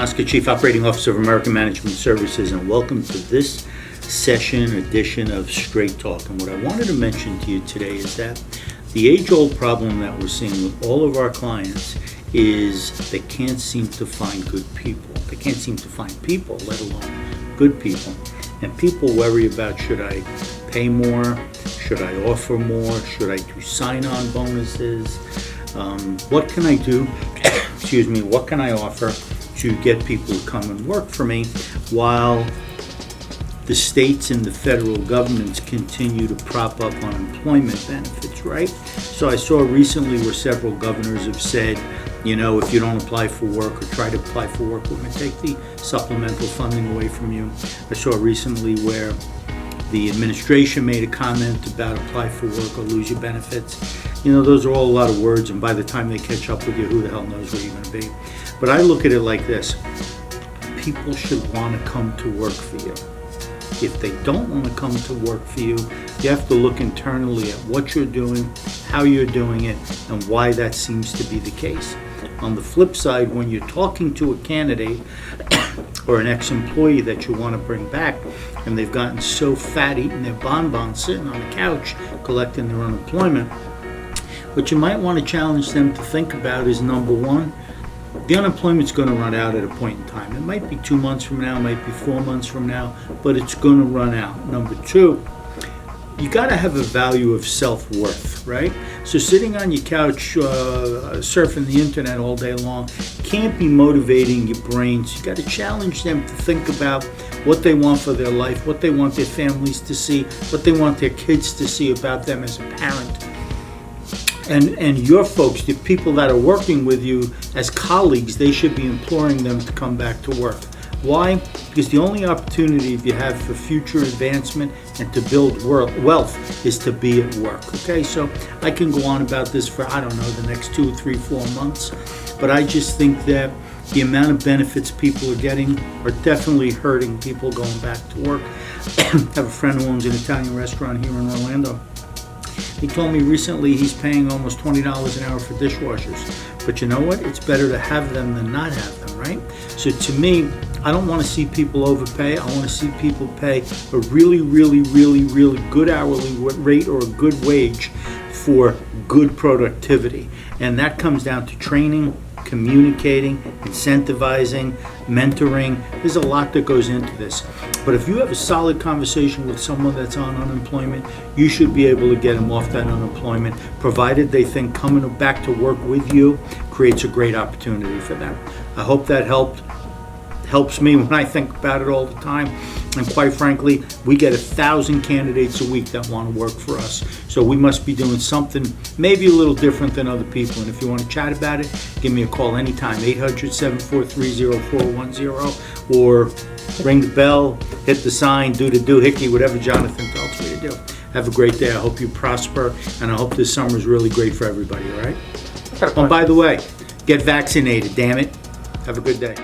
Mosca, Chief Operating Officer of American Management Services, and welcome to this edition of Straight Talk. And what I wanted to mention to you today is that the age-old problem that we're seeing with all of our clients is they can't seem to find good people. They can't seem to find people, let alone good people. And people worry about, should I pay more? Should I offer more? Should I do sign-on bonuses? What can I do? What can I offer to get people to come and work for me while the states and the federal governments continue to prop up unemployment benefits, right? So I saw recently where several governors have said, if you don't apply for work or try to apply for work, we're going to take the supplemental funding away from you. I saw recently where the administration made a comment about apply for work or lose your benefits. Those are all a lot of words, and by the time they catch up with you, who the hell knows where you're going to be. But I look at it like this. People should want to come to work for you. If they don't want to come to work for you, you have to look internally at what you're doing, how you're doing it, and why that seems to be the case. On the flip side, when you're talking to a candidate or an ex-employee that you want to bring back, and they've gotten so fat eating their bonbons sitting on the couch collecting their unemployment, what you might want to challenge them to think about is, number one, the unemployment's going to run out at a point in time. It might be 2 months from now, it might be 4 months from now, but it's going to run out. Number two, you got to have a value of self-worth, right? So sitting on your couch, surfing the internet all day long can't be motivating your brains. You got to challenge them to think about what they want for their life, what they want their families to see, what they want their kids to see about them as a parent. And your folks, the people that are working with you as colleagues, they should be imploring them to come back to work. Why? Because the only opportunity you have for future advancement and to build wealth is to be at work. Okay, so I can go on about this for, the next 2, 3, 4 months, but I just think that the amount of benefits people are getting are definitely hurting people going back to work. I have a friend who owns an Italian restaurant here in Orlando. He told me recently he's paying almost $20 an hour for dishwashers. But you know what? It's better to have them than not have them, right? So to me, I don't want to see people overpay. I want to see people pay a really, really, really, really good hourly rate or a good wage for good productivity. And that comes down to training, communicating, incentivizing, mentoring. There's a lot that goes into this. But if you have a solid conversation with someone that's on unemployment, you should be able to get them off that unemployment, provided they think coming back to work with you creates a great opportunity for them. I hope that helps me when I think about it all the time. And quite frankly, we get 1,000 candidates a week that want to work for us. So we must be doing something maybe a little different than other people. And if you want to chat about it, give me a call anytime, 800-743-0410, or ring the bell, hit the sign, do the doohickey, whatever Jonathan tells me to do. Have a great day. I hope you prosper, and I hope this summer is really great for everybody, all right? Oh, by the way, get vaccinated, damn it. Have a good day.